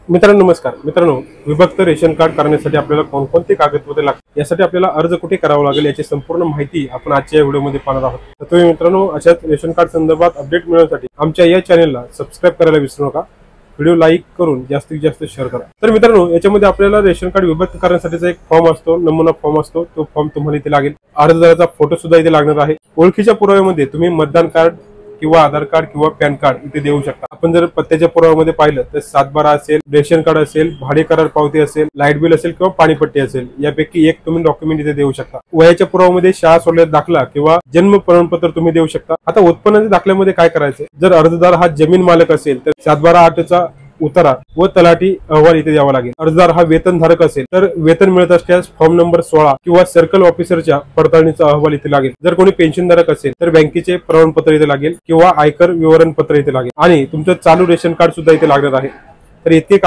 मित्रांनो नमस्कार मित्रांनो, विभक्त रेशन कार्ड करण्यासाठी आपल्याला कोणकोणते कागदपत्रे लागतात, यासाठी आपल्याला अर्ज कुठे करावा लागेल याची संपूर्ण माहिती आपण आजच्या व्हिडिओमध्ये पाहणार आहोत। तर तुम्ही मित्रांनो अशाच रेशन कार्ड संदर्भात अपडेट मिळवण्यासाठी आमच्या या चॅनलला सबस्क्राइब करायला विसरू नका। व्हिडिओ लाईक करून जास्तीत जास्त शेअर करा। तर मित्रांनो याच्यामध्ये आपल्याला रेशन कार्ड विभक्त करण्यासाठीचा एक फॉर्म असतो, नमुना फॉर्म असतो, तो फॉर्म तुम्हाला इथे लागेल। अर्जदाराचा फोटो सुद्धा इथे लागणार आहे। ओळखीच्या पुराव्यामध्ये तुम्ही मतदान कार्ड किंवा आधार कार्ड किंवा पॅन कार्ड इथे देऊ शकता। आपण जर पत्त्याच्या पुराव्यामध्ये पाहिलं तर 7/12 असेल, रेशन कार्ड असेल, भाडे करार पावती असेल, लाईट बिल असेल किंवा पाणीपट्टी असेल, यापैकी एक तुम्ही डॉक्युमेंट इथे देऊ शकता। वयाच्या पुराव्यामध्ये शाळा सोडल्याचा दाखला किंवा जन्म प्रमाणपत्र तुम्ही देऊ शकता। आता उत्पन्नाच्या दाखल्यामध्ये काय करायचं, जर अर्जदार हा जमीन मालक असेल तर 7/12/8 उतारा व तलाठी अहवाल इथे द्यावा लागेल। अर्जदार हा वेतनधारक असेल तर वेतन मिळत असल्यास फॉर्म नंबर 16 किंवा सर्कल ऑफिसरच्या पडताळणीचा अहवाल इथे लागेल। जर कोणी पेन्शनधारक असेल तर बँकेचे प्रमाणपत्र इथे लागेल किंवा आयकर विवरणपत्र इथे लागेल आणि तुमचं चालू रेशन कार्ड सुद्धा इथे लागणार आहे। तर इतके